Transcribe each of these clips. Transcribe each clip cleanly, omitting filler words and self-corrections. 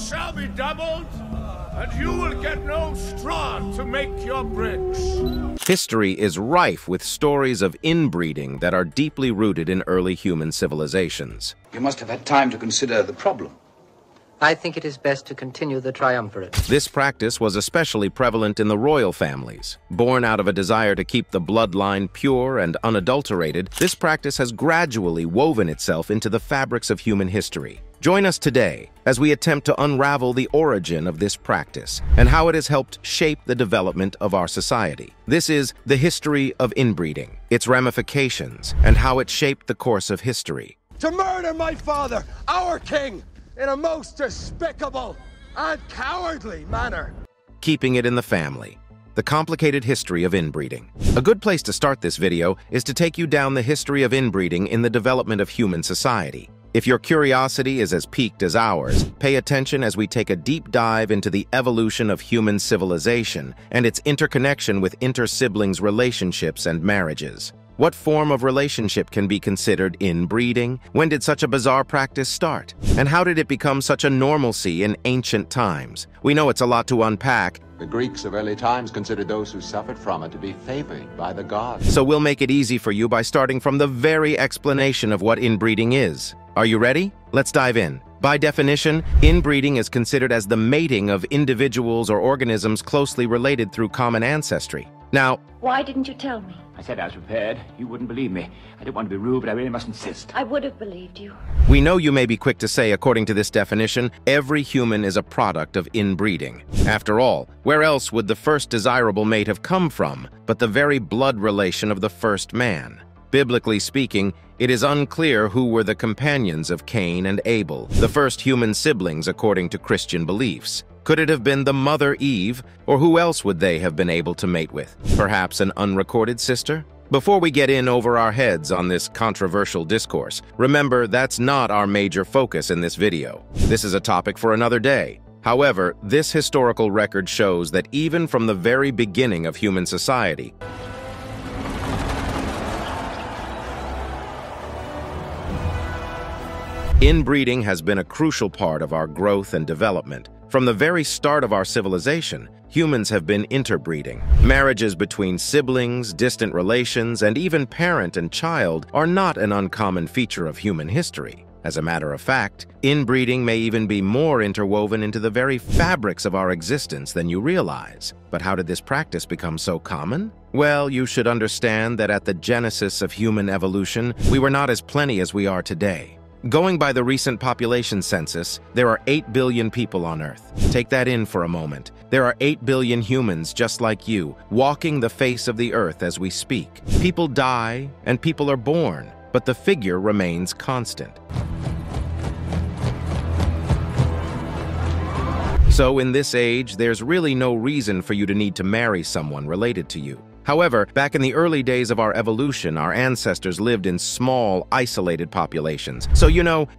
shall be doubled, and you will get no straw to make your bricks. History is rife with stories of inbreeding that are deeply rooted in early human civilizations. You must have had time to consider the problem. I think it is best to continue the triumvirate. This practice was especially prevalent in the royal families. Born out of a desire to keep the bloodline pure and unadulterated, this practice has gradually woven itself into the fabrics of human history. Join us today as we attempt to unravel the origin of this practice and how it has helped shape the development of our society. This is the history of inbreeding, its ramifications, and how it shaped the course of history. To murder my father, our king, in a most despicable and cowardly manner. Keeping it in the family. The complicated history of inbreeding. A good place to start this video is to take you down the history of inbreeding in the development of human society. If your curiosity is as piqued as ours, pay attention as we take a deep dive into the evolution of human civilization and its interconnection with inter-siblings relationships and marriages. What form of relationship can be considered inbreeding? When did such a bizarre practice start? And how did it become such a normalcy in ancient times? We know it's a lot to unpack. The Greeks of early times considered those who suffered from it to be favored by the gods. So we'll make it easy for you by starting from the very explanation of what inbreeding is. Are you ready? Let's dive in. By definition, inbreeding is considered as the mating of individuals or organisms closely related through common ancestry. Now, why didn't you tell me? I said I was prepared. You wouldn't believe me. I didn't want to be rude, but I really must insist. I would have believed you. We know you may be quick to say, according to this definition, every human is a product of inbreeding. After all, where else would the first desirable mate have come from but the very blood relation of the first man? Biblically speaking, it is unclear who were the companions of Cain and Abel, the first human siblings according to Christian beliefs. Could it have been the mother Eve, or who else would they have been able to mate with? Perhaps an unrecorded sister? Before we get in over our heads on this controversial discourse, remember that's not our major focus in this video. This is a topic for another day. However, this historical record shows that even from the very beginning of human society, inbreeding has been a crucial part of our growth and development. From the very start of our civilization, humans have been interbreeding. Marriages between siblings, distant relations, and even parent and child are not an uncommon feature of human history. As a matter of fact, inbreeding may even be more interwoven into the very fabrics of our existence than you realize. But how did this practice become so common? Well, you should understand that at the genesis of human evolution, we were not as plenty as we are today. Going by the recent population census, there are 8 billion people on Earth. Take that in for a moment. There are 8 billion humans just like you, walking the face of the Earth as we speak. People die and people are born, but the figure remains constant. So in this age, there's really no reason for you to need to marry someone related to you. However, back in the early days of our evolution, our ancestors lived in small, isolated populations. So,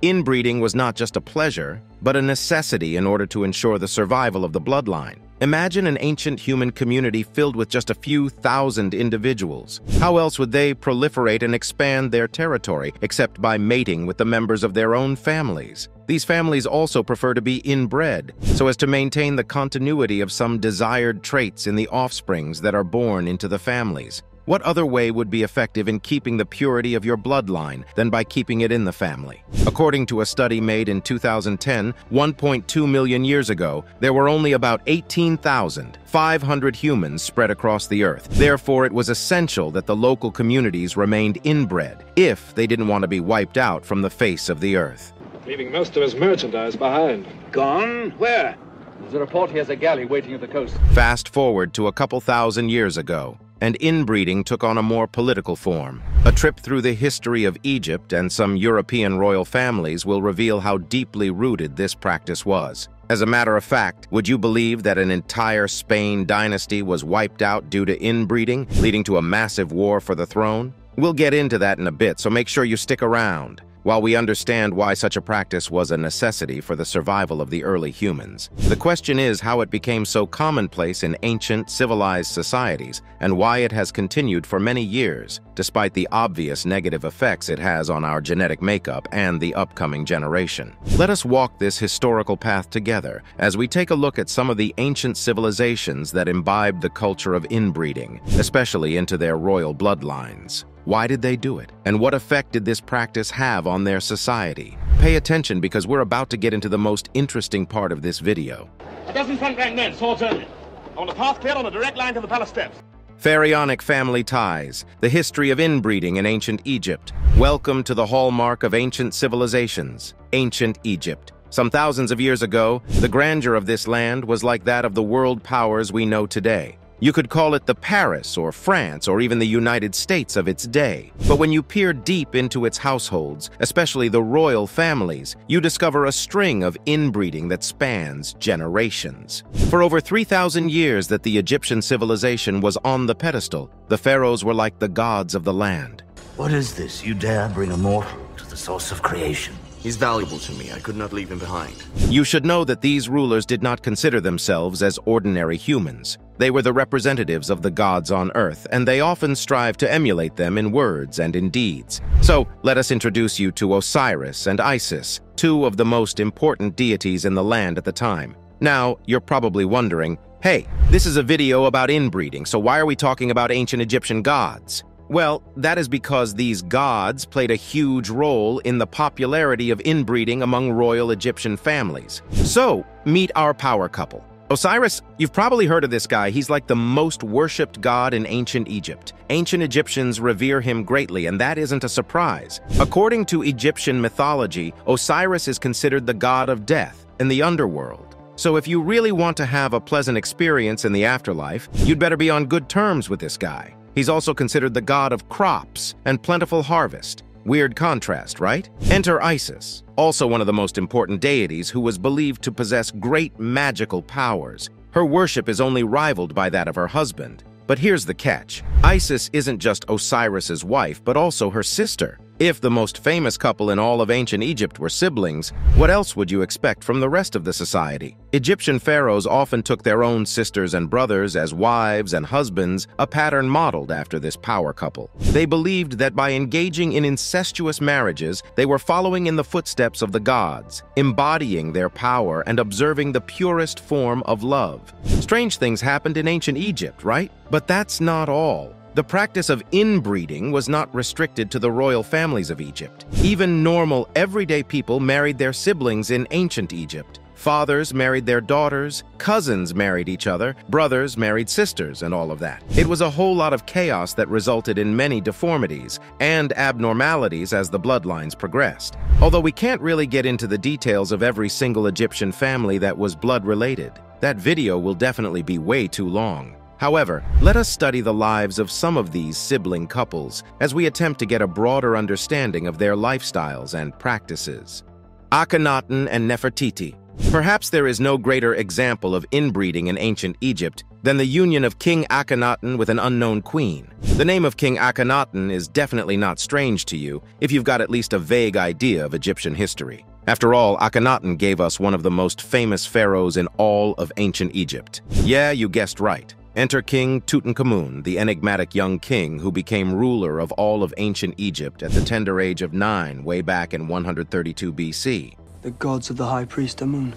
inbreeding was not just a pleasure, but a necessity in order to ensure the survival of the bloodline. Imagine an ancient human community filled with just a few thousand individuals. How else would they proliferate and expand their territory except by mating with the members of their own families? These families also prefer to be inbred, so as to maintain the continuity of some desired traits in the offsprings that are born into the families. What other way would be effective in keeping the purity of your bloodline than by keeping it in the family? According to a study made in 2010, 1.2 million years ago, there were only about 18,500 humans spread across the Earth. Therefore, it was essential that the local communities remained inbred if they didn't want to be wiped out from the face of the Earth. Leaving most of his merchandise behind. Gone? Where? There's a report he has a galley waiting at the coast. Fast forward to a couple thousand years ago, and inbreeding took on a more political form. A trip through the history of Egypt and some European royal families will reveal how deeply rooted this practice was. As a matter of fact, would you believe that an entire Tmy Dynasty was wiped out due to inbreeding, leading to a massive war for the throne? We'll get into that in a bit, so make sure you stick around. While we understand why such a practice was a necessity for the survival of the early humans, the question is how it became so commonplace in ancient, civilized societies and why it has continued for many years, despite the obvious negative effects it has on our genetic makeup and the upcoming generation. Let us walk this historical path together as we take a look at some of the ancient civilizations that imbibed the culture of inbreeding, especially into their royal bloodlines. Why did they do it? And what effect did this practice have on their society? Pay attention because we're about to get into the most interesting part of this video. A dozen front-rank men, swords only. I want a path cleared on a direct line to the palace steps. Pharaonic family ties, the history of inbreeding in ancient Egypt. Welcome to the hallmark of ancient civilizations, ancient Egypt. Some thousands of years ago, the grandeur of this land was like that of the world powers we know today. You could call it the Paris or France or even the United States of its day. But when you peer deep into its households, especially the royal families, you discover a string of inbreeding that spans generations. For over 3,000 years that the Egyptian civilization was on the pedestal, the pharaohs were like the gods of the land. What is this? You dare bring a mortal to the source of creation? He's valuable to me. I could not leave him behind. You should know that these rulers did not consider themselves as ordinary humans. They were the representatives of the gods on earth, and they often strive to emulate them in words and in deeds. So, let us introduce you to Osiris and Isis, two of the most important deities in the land at the time. Now, you're probably wondering, hey, this is a video about inbreeding, so why are we talking about ancient Egyptian gods? Well, that is because these gods played a huge role in the popularity of inbreeding among royal Egyptian families. So, meet our power couple. Osiris, you've probably heard of this guy. He's like the most worshipped god in ancient Egypt. Ancient Egyptians revere him greatly, and that isn't a surprise. According to Egyptian mythology, Osiris is considered the god of death in the underworld. So if you really want to have a pleasant experience in the afterlife, you'd better be on good terms with this guy. He's also considered the god of crops and plentiful harvest. Weird contrast, right? Enter Isis, also one of the most important deities who was believed to possess great magical powers. Her worship is only rivaled by that of her husband. But here's the catch. Isis isn't just Osiris's wife, but also her sister. If the most famous couple in all of ancient Egypt were siblings, what else would you expect from the rest of the society? Egyptian pharaohs often took their own sisters and brothers as wives and husbands, a pattern modeled after this power couple. They believed that by engaging in incestuous marriages, they were following in the footsteps of the gods, embodying their power and observing the purest form of love. Strange things happened in ancient Egypt, right? But that's not all. The practice of inbreeding was not restricted to the royal families of Egypt. Even normal, everyday people married their siblings in ancient Egypt. Fathers married their daughters, cousins married each other, brothers married sisters, and all of that. It was a whole lot of chaos that resulted in many deformities and abnormalities as the bloodlines progressed. Although we can't really get into the details of every single Egyptian family that was blood-related. That video will definitely be way too long. However, let us study the lives of some of these sibling couples as we attempt to get a broader understanding of their lifestyles and practices. Akhenaten and Nefertiti. Perhaps there is no greater example of inbreeding in ancient Egypt than the union of King Akhenaten with an unknown queen. The name of King Akhenaten is definitely not strange to you if you've got at least a vague idea of Egyptian history. After all, Akhenaten gave us one of the most famous pharaohs in all of ancient Egypt. Yeah, you guessed right. Enter King Tutankhamun, the enigmatic young king who became ruler of all of ancient Egypt at the tender age of 9 way back in 132 BC. The gods of the high priest Amun,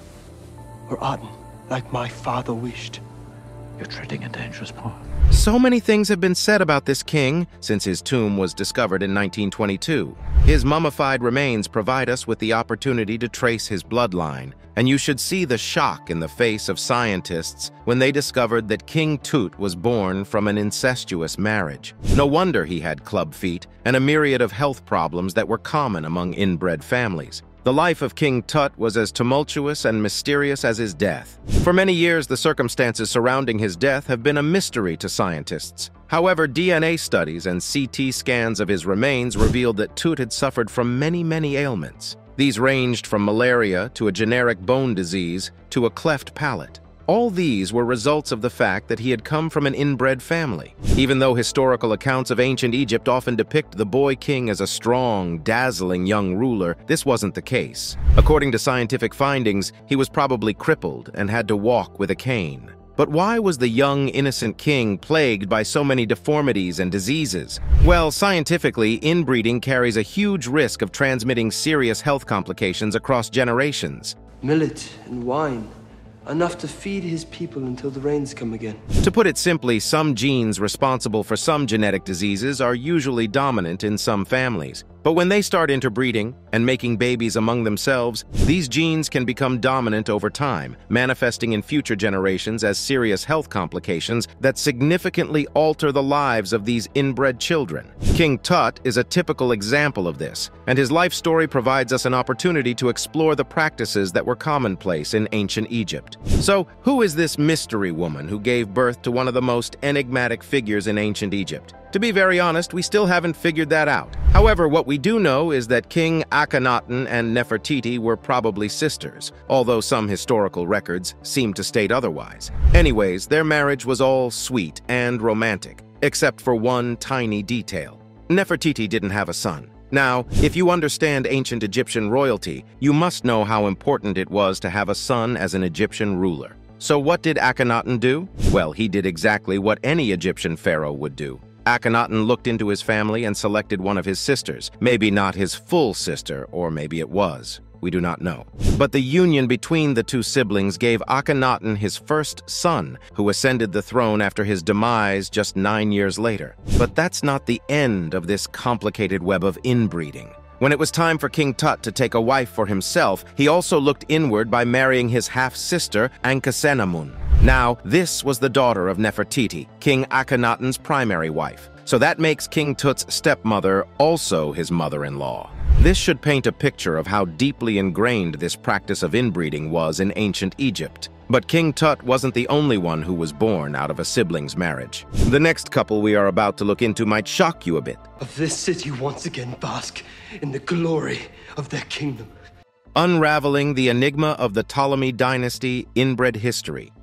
or Aten, like my father wished. You're treading a dangerous path. So many things have been said about this king since his tomb was discovered in 1922. His mummified remains provide us with the opportunity to trace his bloodline, and you should see the shock in the face of scientists when they discovered that King Tut was born from an incestuous marriage. No wonder he had club feet and a myriad of health problems that were common among inbred families. The life of King Tut was as tumultuous and mysterious as his death. For many years, the circumstances surrounding his death have been a mystery to scientists. However, DNA studies and CT scans of his remains revealed that Tut had suffered from many ailments. These ranged from malaria to a generic bone disease to a cleft palate. All these were results of the fact that he had come from an inbred family. Even though historical accounts of ancient Egypt often depict the boy king as a strong, dazzling young ruler, this wasn't the case. According to scientific findings, he was probably crippled and had to walk with a cane. But why was the young, innocent king plagued by so many deformities and diseases? Well, scientifically, inbreeding carries a huge risk of transmitting serious health complications across generations. Millet and wine, enough to feed his people until the rains come again. To put it simply, some genes responsible for some genetic diseases are usually dominant in some families. But when they start interbreeding and making babies among themselves, these genes can become dominant over time, manifesting in future generations as serious health complications that significantly alter the lives of these inbred children. King Tut is a typical example of this, and his life story provides us an opportunity to explore the practices that were commonplace in ancient Egypt. So, who is this mystery woman who gave birth to one of the most enigmatic figures in ancient Egypt? To be very honest, we still haven't figured that out. However, what we do know is that King Akhenaten and Nefertiti were probably sisters, although some historical records seem to state otherwise. Anyways, their marriage was all sweet and romantic, except for one tiny detail. Nefertiti didn't have a son. Now, if you understand ancient Egyptian royalty, you must know how important it was to have a son as an Egyptian ruler. So what did Akhenaten do? Well, he did exactly what any Egyptian pharaoh would do. Akhenaten looked into his family and selected one of his sisters. Maybe not his full sister, or maybe it was. We do not know. But the union between the two siblings gave Akhenaten his first son, who ascended the throne after his demise just 9 years later. But that's not the end of this complicated web of inbreeding. When it was time for King Tut to take a wife for himself, he also looked inward by marrying his half-sister, Ankhesenamun. Now, this was the daughter of Nefertiti, King Akhenaten's primary wife. So that makes King Tut's stepmother also his mother-in-law. This should paint a picture of how deeply ingrained this practice of inbreeding was in ancient Egypt. But King Tut wasn't the only one who was born out of a sibling's marriage. The next couple we are about to look into might shock you a bit. Of this city once again bask in the glory of their kingdom. Unraveling the enigma of the Tmy Dynasty inbred history.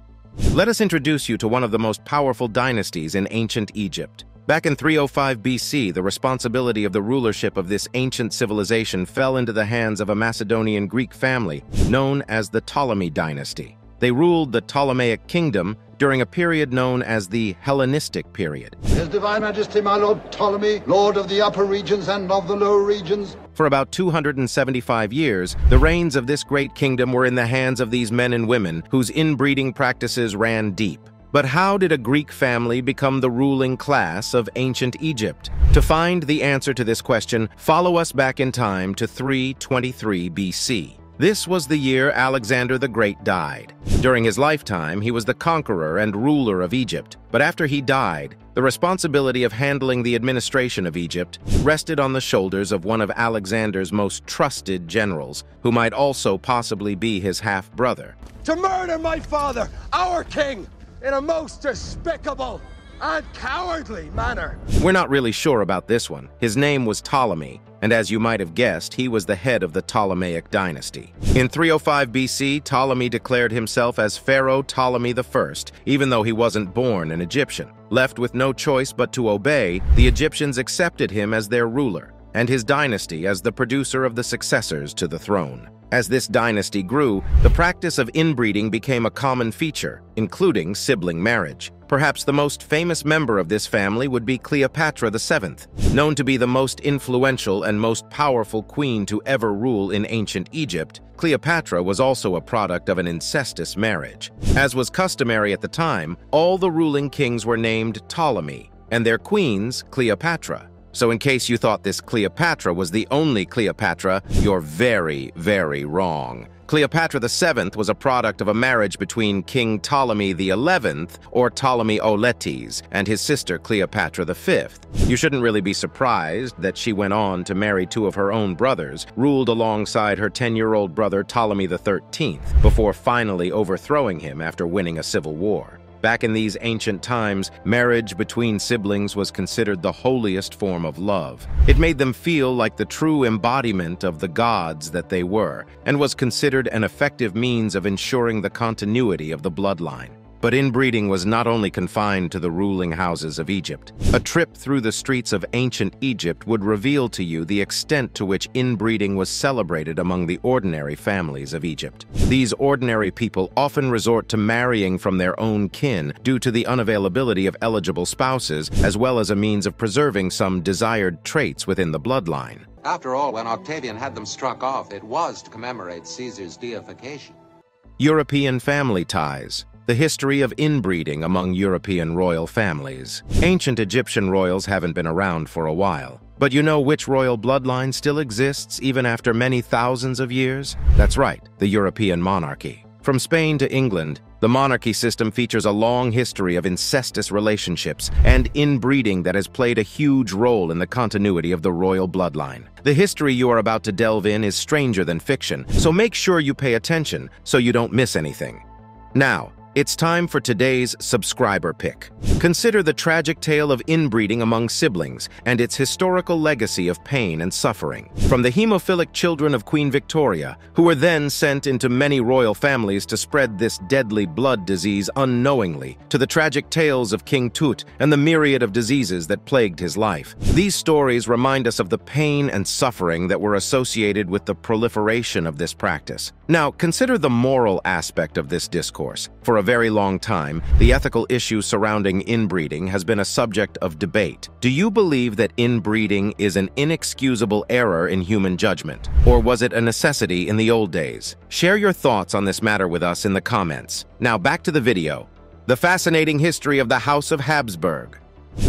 Let us introduce you to one of the most powerful dynasties in ancient Egypt. Back in 305 BC, the responsibility of the rulership of this ancient civilization fell into the hands of a Macedonian Greek family known as the Tmy Dynasty. They ruled the Ptolemaic kingdom during a period known as the Hellenistic period. His Divine Majesty, my Lord Ptolemy, Lord of the upper regions and of the lower regions. For about 275 years, the reigns of this great kingdom were in the hands of these men and women whose inbreeding practices ran deep. But how did a Greek family become the ruling class of ancient Egypt? To find the answer to this question, follow us back in time to 323 BC. This was the year Alexander the Great died. During his lifetime, he was the conqueror and ruler of Egypt. But after he died, the responsibility of handling the administration of Egypt rested on the shoulders of one of Alexander's most trusted generals, who might also possibly be his half-brother. To murder my father, our king, in a most despicable and cowardly manner. We're not really sure about this one. His name was Ptolemy, and as you might have guessed, he was the head of the Ptolemaic dynasty. In 305 BC, Ptolemy declared himself as Pharaoh Ptolemy I, even though he wasn't born an Egyptian. Left with no choice but to obey, the Egyptians accepted him as their ruler, and his dynasty as the producer of the successors to the throne. As this dynasty grew, the practice of inbreeding became a common feature, including sibling marriage. Perhaps the most famous member of this family would be Cleopatra VII, known to be the most influential and most powerful queen to ever rule in ancient Egypt. Cleopatra was also a product of an incestuous marriage. As was customary at the time, all the ruling kings were named Ptolemy, and their queens Cleopatra. So in case you thought this Cleopatra was the only Cleopatra, you're very, very wrong. Cleopatra VII was a product of a marriage between King Ptolemy XI, or Ptolemy Auletes, and his sister Cleopatra V. You shouldn't really be surprised that she went on to marry two of her own brothers, ruled alongside her 10-year-old brother Ptolemy XIII, before finally overthrowing him after winning a civil war. Back in these ancient times, marriage between siblings was considered the holiest form of love. It made them feel like the true embodiment of the gods that they were, and was considered an effective means of ensuring the continuity of the bloodline. But inbreeding was not only confined to the ruling houses of Egypt. A trip through the streets of ancient Egypt would reveal to you the extent to which inbreeding was celebrated among the ordinary families of Egypt. These ordinary people often resort to marrying from their own kin due to the unavailability of eligible spouses, as well as a means of preserving some desired traits within the bloodline. After all, when Octavian had them struck off, it was to commemorate Caesar's deification. European family ties. The history of inbreeding among European royal families. Ancient Egyptian royals haven't been around for a while. But you know which royal bloodline still exists even after many thousands of years? That's right, the European monarchy. From Spain to England, the monarchy system features a long history of incestuous relationships and inbreeding that has played a huge role in the continuity of the royal bloodline. The history you are about to delve in is stranger than fiction, so make sure you pay attention so you don't miss anything. Now, it's time for today's subscriber pick. Consider the tragic tale of inbreeding among siblings and its historical legacy of pain and suffering. From the hemophilic children of Queen Victoria, who were then sent into many royal families to spread this deadly blood disease unknowingly, to the tragic tales of King Tut and the myriad of diseases that plagued his life. These stories remind us of the pain and suffering that were associated with the proliferation of this practice. Now, consider the moral aspect of this discourse. For a very long time, the ethical issue surrounding inbreeding has been a subject of debate. Do you believe that inbreeding is an inexcusable error in human judgment? Or was it a necessity in the old days? Share your thoughts on this matter with us in the comments. Now back to the video. The fascinating history of the House of Habsburg.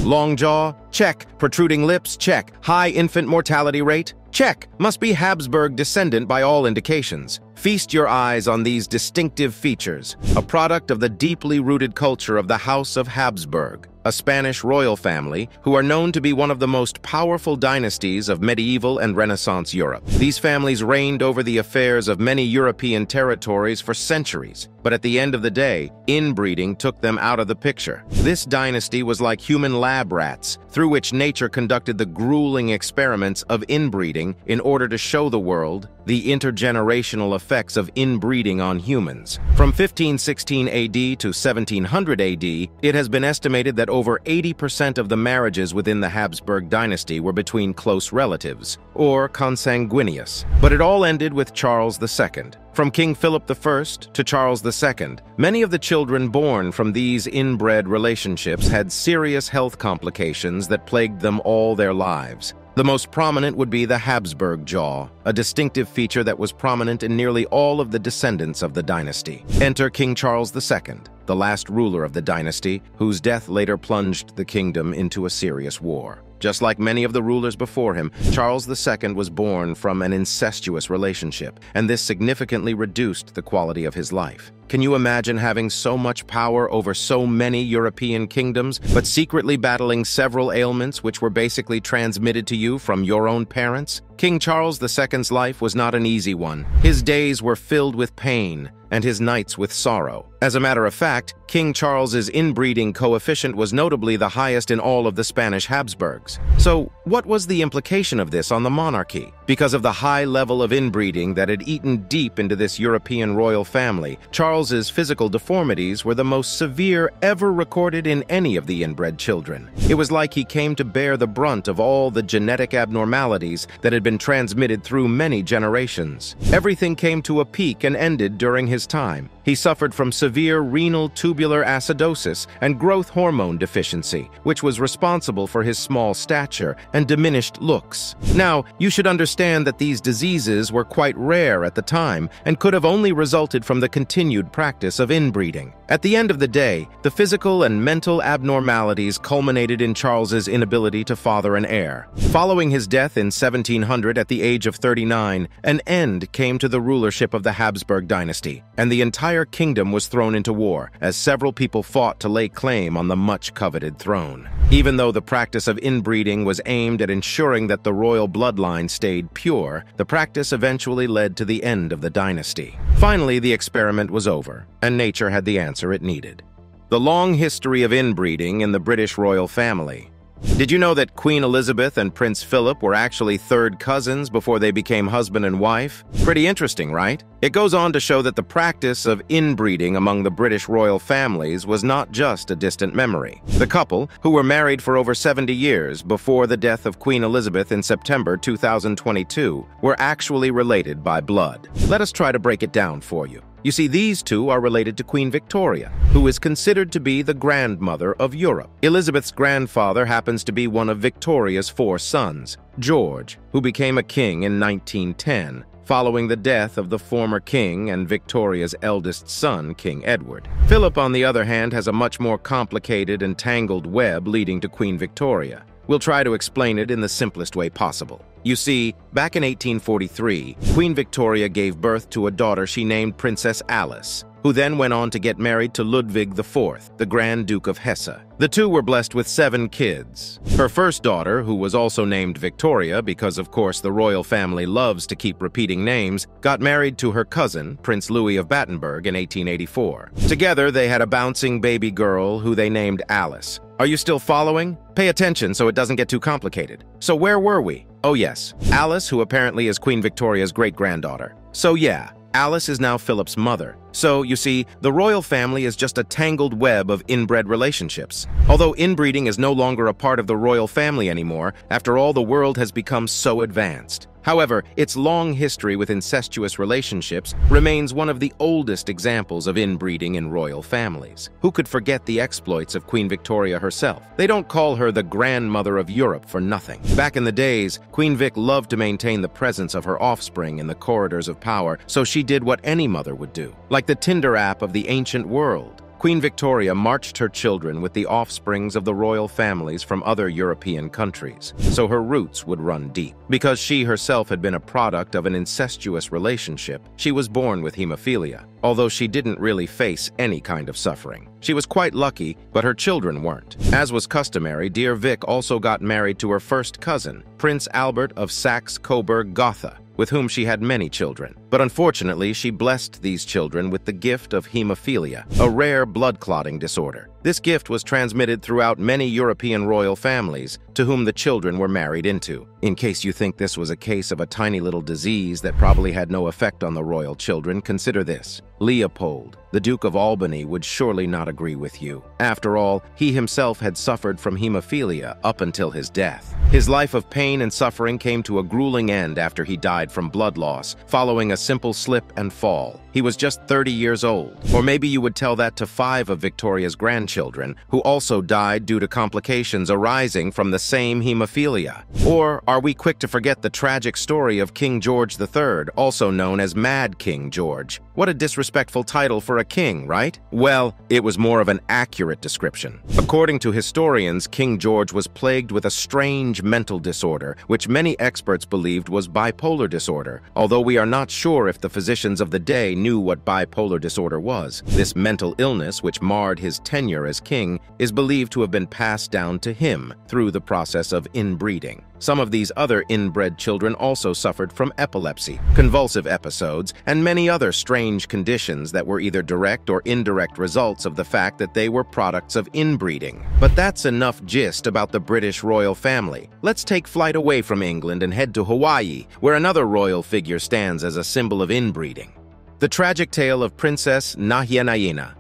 Long jaw? Check. Protruding lips? Check. High infant mortality rate? Check. Must be Habsburg descendant by all indications. Feast your eyes on these distinctive features, a product of the deeply rooted culture of the House of Habsburg, a Spanish royal family who are known to be one of the most powerful dynasties of medieval and Renaissance Europe. These families reigned over the affairs of many European territories for centuries, but at the end of the day, inbreeding took them out of the picture. This dynasty was like human lab rats, through which nature conducted the grueling experiments of inbreeding in order to show the world the intergenerational effects of inbreeding on humans. From 1516 AD to 1700 AD, it has been estimated that over 80% of the marriages within the Habsburg dynasty were between close relatives, or consanguineous. But it all ended with Charles II. From King Philip I to Charles II, many of the children born from these inbred relationships had serious health complications that plagued them all their lives. The most prominent would be the Habsburg jaw, a distinctive feature that was prominent in nearly all of the descendants of the dynasty. Enter King Charles II, the last ruler of the dynasty, whose death later plunged the kingdom into a serious war. Just like many of the rulers before him, Charles II was born from an incestuous relationship, and this significantly reduced the quality of his life. Can you imagine having so much power over so many European kingdoms, but secretly battling several ailments which were basically transmitted to you from your own parents? King Charles II's life was not an easy one. His days were filled with pain, and his nights with sorrow. As a matter of fact, King Charles's inbreeding coefficient was notably the highest in all of the Spanish Habsburgs. So, what was the implication of this on the monarchy? Because of the high level of inbreeding that had eaten deep into this European royal family, Charles's physical deformities were the most severe ever recorded in any of the inbred children. It was like he came to bear the brunt of all the genetic abnormalities that had been transmitted through many generations. Everything came to a peak and ended during his time. He suffered from severe renal tubular acidosis and growth hormone deficiency, which was responsible for his small stature and diminished looks. Now, you should understand that these diseases were quite rare at the time and could have only resulted from the continued practice of inbreeding. At the end of the day, the physical and mental abnormalities culminated in Charles's inability to father an heir. Following his death in 1700 at the age of 39, an end came to the rulership of the Habsburg dynasty, and the entire kingdom was thrown into war, as several people fought to lay claim on the much-coveted throne. Even though the practice of inbreeding was aimed at ensuring that the royal bloodline stayed pure, the practice eventually led to the end of the dynasty. Finally, the experiment was over, and nature had the answer it needed. The long history of inbreeding in the British royal family. Did you know that Queen Elizabeth and Prince Philip were actually third cousins before they became husband and wife? Pretty interesting, right? It goes on to show that the practice of inbreeding among the British royal families was not just a distant memory. The couple, who were married for over 70 years before the death of Queen Elizabeth in September 2022, were actually related by blood. Let us try to break it down for you. You see, these two are related to Queen Victoria, who is considered to be the grandmother of Europe. Elizabeth's grandfather happens to be one of Victoria's 4 sons, George, who became a king in 1910, following the death of the former king and Victoria's eldest son, King Edward. Philip, on the other hand, has a much more complicated and tangled web leading to Queen Victoria. We'll try to explain it in the simplest way possible. You see, back in 1843, Queen Victoria gave birth to a daughter she named Princess Alice, who then went on to get married to Ludwig IV, the Grand Duke of Hesse. The two were blessed with 7 kids. Her first daughter, who was also named Victoria because, of course, the royal family loves to keep repeating names, got married to her cousin, Prince Louis of Battenberg, in 1884. Together, they had a bouncing baby girl who they named Alice. Are you still following? Pay attention so it doesn't get too complicated. So where were we? Oh yes, Alice, who apparently is Queen Victoria's great-granddaughter. So yeah, Alice is now Philip's mother. So, you see, the royal family is just a tangled web of inbred relationships. Although inbreeding is no longer a part of the royal family anymore, after all, the world has become so advanced. However, its long history with incestuous relationships remains one of the oldest examples of inbreeding in royal families. Who could forget the exploits of Queen Victoria herself? They don't call her the grandmother of Europe for nothing. Back in the days, Queen Vic loved to maintain the presence of her offspring in the corridors of power, so she did what any mother would do. Like the Tinder app of the ancient world, Queen Victoria marched her children with the offsprings of the royal families from other European countries, so her roots would run deep. Because she herself had been a product of an incestuous relationship, she was born with hemophilia, although she didn't really face any kind of suffering. She was quite lucky, but her children weren't. As was customary, dear Vic also got married to her first cousin, Prince Albert of Saxe-Coburg-Gotha, with whom she had many children. But unfortunately, she blessed these children with the gift of hemophilia, a rare blood clotting disorder. This gift was transmitted throughout many European royal families, to whom the children were married into. In case you think this was a case of a tiny little disease that probably had no effect on the royal children, consider this. Leopold, the Duke of Albany, would surely not agree with you. After all, he himself had suffered from hemophilia up until his death. His life of pain and suffering came to a grueling end after he died from blood loss, following a simple slip and fall. He was just 30 years old. Or maybe you would tell that to 5 of Victoria's grandchildren, who also died due to complications arising from the same hemophilia. Or are we quick to forget the tragic story of King George III, also known as Mad King George? What a disrespectful title for a king, right? Well, it was more of an accurate description. According to historians, King George was plagued with a strange mental disorder, which many experts believed was bipolar disorder, although we are not sure if the physicians of the day knew what bipolar disorder was. This mental illness, which marred his tenure as king, is believed to have been passed down to him through the process of inbreeding. Some of these other inbred children also suffered from epilepsy, convulsive episodes, and many other strange conditions that were either direct or indirect results of the fact that they were products of inbreeding. But that's enough gist about the British royal family. Let's take flight away from England and head to Hawaii, where another royal figure stands as a symbol of inbreeding. The tragic tale of Princess Naena.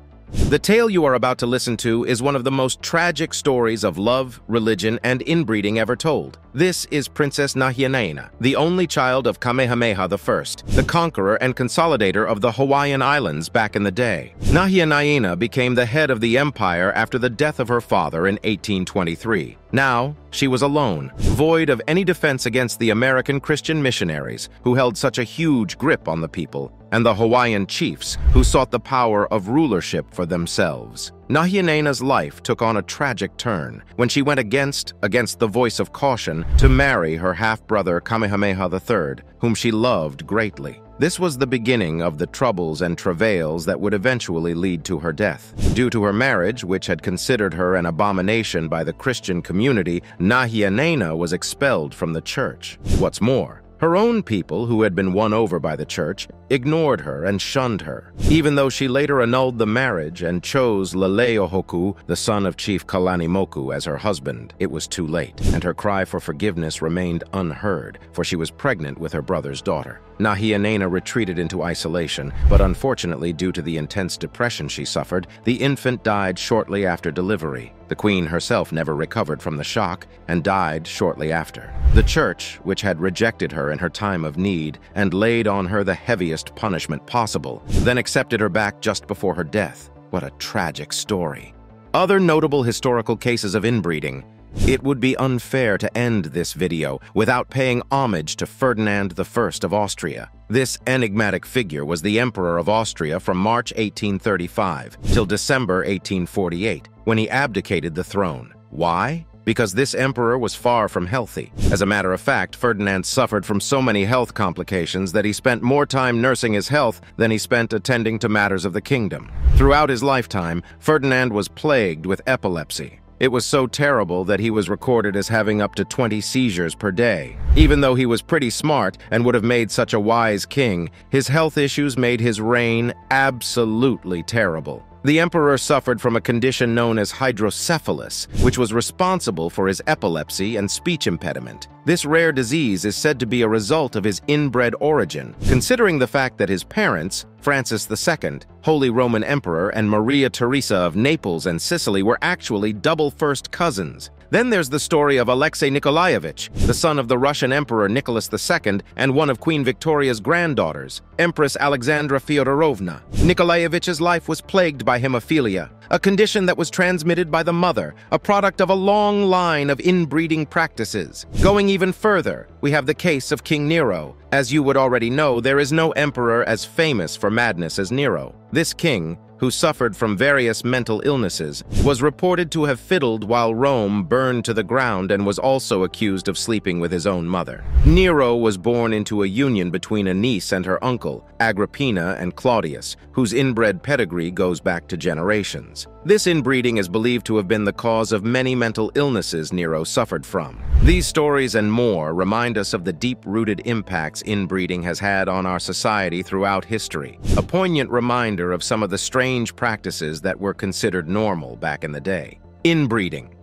The tale you are about to listen to is one of the most tragic stories of love, religion, and inbreeding ever told. This is Princess Naena, the only child of Kamehameha I, the conqueror and consolidator of the Hawaiian Islands back in the day. Naena became the head of the empire after the death of her father in 1823. Now, she was alone, void of any defense against the American Christian missionaries who held such a huge grip on the people, and the Hawaiian chiefs who sought the power of rulership for themselves. Naena's life took on a tragic turn when she went against the voice of caution to marry her half-brother Kamehameha III, whom she loved greatly. This was the beginning of the troubles and travails that would eventually lead to her death. Due to her marriage, which had considered her an abomination by the Christian community, Naena was expelled from the church. What's more, Her own people, who had been won over by the church, ignored her and shunned her. Even though she later annulled the marriage and chose Leleohoku, the son of Chief Kalanimoku, as her husband, it was too late, and her cry for forgiveness remained unheard, for she was pregnant with her brother's daughter. Naena retreated into isolation, but unfortunately, due to the intense depression she suffered, the infant died shortly after delivery. The queen herself never recovered from the shock and died shortly after. The church, which had rejected her in her time of need and laid on her the heaviest punishment possible, then accepted her back just before her death. What a tragic story. Other notable historical cases of inbreeding. It would be unfair to end this video without paying homage to Ferdinand I of Austria. This enigmatic figure was the Emperor of Austria from March 1835 till December 1848, when he abdicated the throne. Why? Because this emperor was far from healthy. As a matter of fact, Ferdinand suffered from so many health complications that he spent more time nursing his health than he spent attending to matters of the kingdom. Throughout his lifetime, Ferdinand was plagued with epilepsy. It was so terrible that he was recorded as having up to 20 seizures per day. Even though he was pretty smart and would have made such a wise king, his health issues made his reign absolutely terrible. The emperor suffered from a condition known as hydrocephalus, which was responsible for his epilepsy and speech impediment. This rare disease is said to be a result of his inbred origin, considering the fact that his parents, Francis II, Holy Roman Emperor, and Maria Theresa of Naples and Sicily, were actually double first cousins. Then there's the story of Alexei Nikolaevich, the son of the Russian Emperor Nicholas II and one of Queen Victoria's granddaughters, Empress Alexandra Fyodorovna. Nikolaievitch's life was plagued by hemophilia, a condition that was transmitted by the mother, a product of a long line of inbreeding practices. Going even further, we have the case of King Nero. As you would already know, there is no emperor as famous for madness as Nero. This king, who suffered from various mental illnesses, was reported to have fiddled while Rome burned to the ground and was also accused of sleeping with his own mother. Nero was born into a union between a niece and her uncle, Agrippina and Claudius, whose inbred pedigree goes back to generations. This inbreeding is believed to have been the cause of many mental illnesses Nero suffered from. These stories and more remind us of the deep-rooted impacts inbreeding has had on our society throughout history, a poignant reminder of some of the strange practices that were considered normal back in the day. Inbreeding.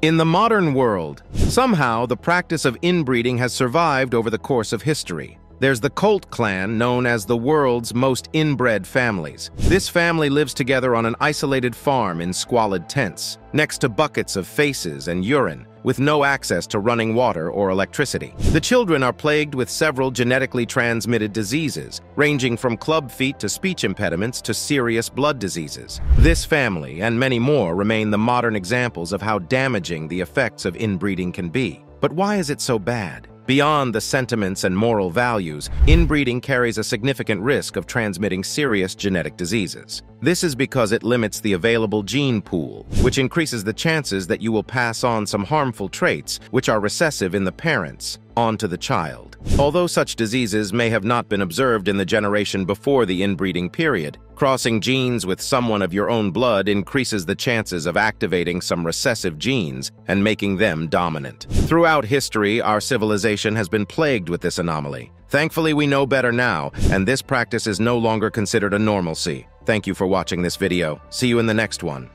In the modern world, somehow the practice of inbreeding has survived over the course of history. There's the Colt clan, known as the world's most inbred families. This family lives together on an isolated farm in squalid tents, next to buckets of faces and urine, with no access to running water or electricity. The children are plagued with several genetically transmitted diseases, ranging from club feet to speech impediments to serious blood diseases. This family, and many more, remain the modern examples of how damaging the effects of inbreeding can be. But why is it so bad? Beyond the sentiments and moral values, inbreeding carries a significant risk of transmitting serious genetic diseases. This is because it limits the available gene pool, which increases the chances that you will pass on some harmful traits, which are recessive in the parents, onto the child. Although such diseases may have not been observed in the generation before the inbreeding period, crossing genes with someone of your own blood increases the chances of activating some recessive genes and making them dominant. Throughout history, our civilization has been plagued with this anomaly. Thankfully, we know better now, and this practice is no longer considered a normalcy. Thank you for watching this video. See you in the next one.